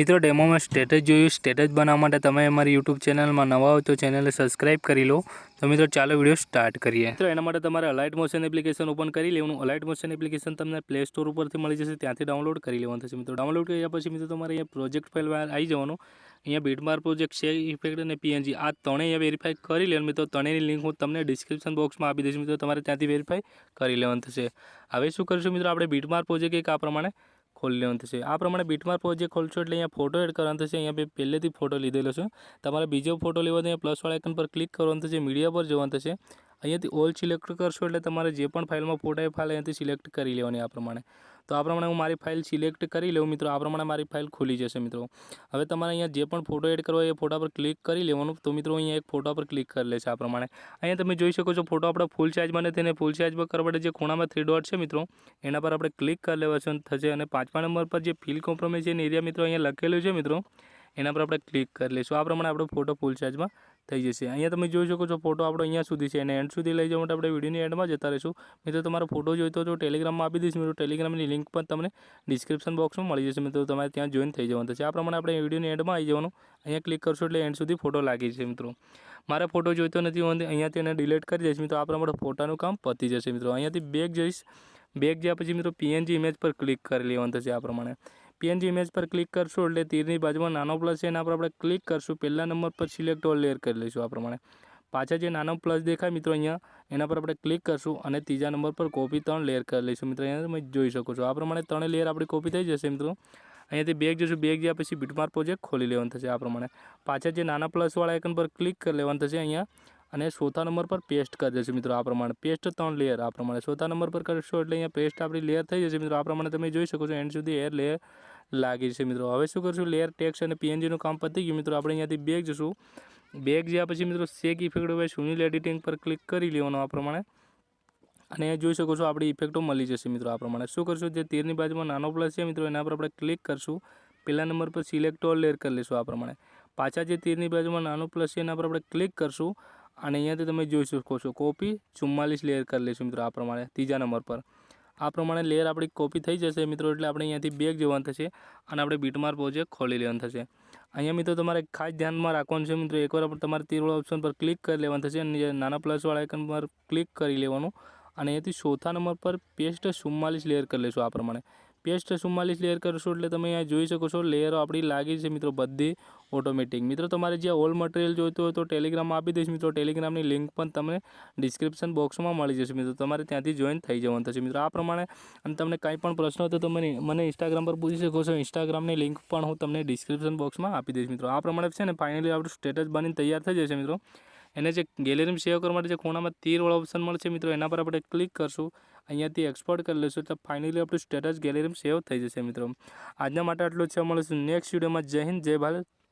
મિત્રો ડેમોમાં સ્ટેટસ જોયું। સ્ટેટસ બનાવવા માટે તમે અમારી યુટ્યુબ ચેનલમાં નવા હો તો ચેનલને સબસ્ક્રાઇબ કરી લો। તો મિત્રો ચાલો વિડીયો સ્ટાર્ટ કરીએ। મિત્રો એના માટે તમારે અલાઇટ મોશન એપ્લિકેશન ઓપન કરી લેવાનું। અલાઇટ મોશન એપ્લિકેશન તમને પ્લે સ્ટોર ઉપરથી મળી જશે, ત્યાંથી ડાઉનલોડ કરી લેવાનું થશે। મિત્રો ડાઉનલોડ કર્યા પછી મિત્રો તમારે અહીંયા પ્રોજેક્ટ ફાઇલ આવી જવાનું। અહીંયા બીટમાર્ક પ્રોજેક્ટ, શેર ઇફેક્ટ અને પીએનજી આ ત્રણેય અહીંયા વેરીફાઈ કરી લેવાનું। મિત્રો ત્રણેયની લિંક હું તમને ડિસ્ક્રિપ્શન બોક્સમાં આપી દઈશ। મિત્રો તમારે ત્યાંથી વેરીફાઈ કરી લેવાનું થશે। હવે શું કરીશું મિત્રો, આપણે બીટમાર્ક પ્રોજેક્ટ એક આ પ્રમાણે खोल लेવાનું થશે। આ પ્રમાણે બીટમાર્ક પ્રોજેક્ટ ખોલશો એટલે અહીંયા ફોટો એડ કરવાનો થશે। અહીંયા પહેલેથી ફોટો લીધેલો છે, તમારે બીજો ફોટો લેવો તો અહીંયા પ્લસવાળા આઇકન પર ક્લિક કરવાનું થશે, મીડિયા પર જવાનું થશે। અહીંયાથી ઓલ સિલેક્ટ કરશો એટલે તમારે જે પણ ફાઇલમાં ફોટા એ ફાઇલ અહીંયાથી સિલેક્ટ કરી લેવાની આ પ્રમાણે। તો આ પ્રમાણે હું મારી ફાઇલ સિલેક્ટ કરી લઉં મિત્રો। આ પ્રમાણે મારી ફાઇલ ખુલી જશે મિત્રો। હવે તમારે અહીંયા જે પણ ફોટો એડ કરવા એ ફોટા પર ક્લિક કરી લેવાનું। તો મિત્રો અહીંયા એક ફોટા પર ક્લિક કરી લેશે। આ પ્રમાણે અહીંયા તમે જોઈ શકો છો ફોટો આપણા ફૂલ સાઇઝમાં નથી, અને ફૂલ સાઇઝમાં કરવા માટે જે ખૂણામાં 3 ડોટ છે મિત્રો એના પર આપણે ક્લિક કરી લેવાનું થશે। અને 5મા નંબર પર જે ફિલ કોમ્પ્રોમાઇઝેશન એરિયા મિત્રો અહીંયા લખેલું છે મિત્રો એના પર આપણે ક્લિક કરી લઈશું। આ પ્રમાણે આપણો ફોટો ફૂલ સાઇઝમાં થઈ જશે। અહીંયા તમે જોઈ શકો છો ફોટો આપણો અહીંયા સુધી છે, અને એન્ડ સુધી લઈ જવા માટે આપણે વિડીયોની એન્ડમાં જતા રહીશું। મિત્રો તમારો ફોટો જોઈતો તો ટેલિગ્રામમાં આપી દઈશ મિત્રો। ટેલિગ્રામની લિંક પણ તમને ડિસ્ક્રિપ્શન બોક્સમાં મળી જશે મિત્રો, તમારે ત્યાં જોઈન થઈ જવાનું થશે। આ પ્રમાણે આપણે વિડીયોની એન્ડમાં આવી જવાનું, અહીંયા ક્લિક કરશો એટલે એન્ડ સુધી ફોટો લાગી જશે મિત્રો। મારે ફોટો જોઈતો નથી, હું અહીંયાથી એને ડિલીટ કરી દઈશ મિત્રો। આ પ્રમાણે ફોટાનું કામ પતી જશે મિત્રો। અહીંયાથી બેક જઈશ, બેક ગયા પછી મિત્રો પીએનજી ઇમેજ પર ક્લિક કરી લેવાનું થશે। આ પ્રમાણે પીએનજી ઇમેજ પર ક્લિક કરશો એટલે તીરની બાજુમાં નાનો પ્લસ છે એના પર આપણે ક્લિક કરશું। પહેલા નંબર પર સિલેક્ટ ઓલ લેયર કરી લઈશું। આ પ્રમાણે પાછા જે નાનો પ્લસ દેખાય મિત્રો અહીંયા એના પર આપણે ક્લિક કરશું, અને ત્રીજા નંબર પર કોપી 3 લેયર કરી લઈશું મિત્રો। અહીંયા તમે જોઈ શકો છો આ પ્રમાણે 3 લેયર આપણી કોપી થઈ જશે મિત્રો। અહીંયાથી બેક જશું, બેક ગયા પછી બીટમાર્ક પ્રોજેક્ટ ખોલી લેવાનું થશે। આ પ્રમાણે પાછા જે નાના પ્લસવાળા આઇકન પર ક્લિક કરી લેવાનું થશે અહીંયા, અને ચોથા નંબર પર પેસ્ટ કરી દેશું મિત્રો। આ પ્રમાણે પેસ્ટ 3 લેયર આ પ્રમાણે ચોથા નંબર પર કરશો એટલે અહીંયા પેસ્ટ આપણી લેયર થઈ જશે મિત્રો। આ પ્રમાણે તમે જોઈ શકો છો એન્ડ સુધી લેયર લાગી છે મિત્રો। હવે શું કરશું, લેયર ટેક્સ્ટ અને પીએનજીનું કામ પતી ગયું મિત્રો। આપણે અહીંયાથી બેક જશું, બેક ગયા પછી મિત્રો શેક ઇફેક્ટ હોય સુનિલ એડિટિંગ પર ક્લિક કરી લેવાનું આ પ્રમાણે, અને જોઈ શકો છો આપણી ઇફેક્ટો મળી જશે મિત્રો। આ પ્રમાણે શું કરશું, જે તીરની બાજુમાં નાનો પ્લસ છે મિત્રો એના પર આપણે ક્લિક કરશું, પહેલા નંબર પર સિલેક્ટ ઓલ લેયર કરી લઈશું। આ પ્રમાણે પાછા જે તીરની બાજુમાં નાનો પ્લસ છે એના પર આપણે ક્લિક કરશું, અને અહીંયાથી તમે જોઈ શકો છો કોપી 44 લેયર કરી લઈશું મિત્રો। આ પ્રમાણે ત્રીજા નંબર પર આ પ્રમાણે લેયર આપણી કોપી થઈ જશે મિત્રો। એટલે આપણે અહીંયાથી બેક જવાનું થશે, અને આપણે બીટમાર્ક પ્રોજેક્ટ ખોલી લેવાનું થશે। અહીંયા મિત્રો તમારે ખાસ ધ્યાનમાં રાખવાનું છે મિત્રો, એકવાર તમારે તીરવાળા ઓપ્શન પર ક્લિક કરી લેવાનું થશે, અને નાના પ્લસવાળા આઇકન પર ક્લિક કરી લેવાનું, અને અહીંયાથી ચોથા નંબર પર પેસ્ટ 44 લેયર કરી લઈશું। આ પ્રમાણે પેસ્ટ 44 લેયર કરશો એટલે તમે અહીંયા જોઈ શકો છો લેયરો આપણી લાગી છે મિત્રો બધી ઓટોમેટિક। મિત્રો તમારે જે ઓલ મટીરિયલ જોઈતો હોય તો ટેલિગ્રામમાં આપી દઈશ મિત્રો। ટેલિગ્રામની લિંક પણ તમને ડિસ્ક્રિપ્શન બોક્સમાં મળી જશે મિત્રો, તમારે ત્યાંથી જોઈન થઈ જવાનું થશે મિત્રો। આ પ્રમાણે અને તમને કંઈ પણ પ્રશ્ન હોય તો તમે મને ઇન્સ્ટાગ્રામ પર પૂછી શકો છો। ઇન્સ્ટાગ્રામની લિંક પણ હું તમને ડિસ્ક્રિપ્શન બોક્સમાં આપી દઈશ મિત્રો। આ પ્રમાણે છે ને ફાઇનલી આપણું સ્ટેટસ બનીને તૈયાર થઈ જશે મિત્રો। એને જે ગેલેરીમાં સેવ કરવા માટે જે ખૂણામાં તીરવાળો ઓપ્શન મળશે મિત્રો એના પર આપણે ક્લિક કરશું, અહીંયાથી એક્સપોર્ટ કરી લઈશું એટલે ફાઇનલી આપણું સ્ટેટસ ગેલેરીમાં સેવ થઈ જશે મિત્રો। આજના માટે આટલું જ છે, મળીશું નેક્સ્ટ વિડીયોમાં। જય હિન્દ, જય ભારત।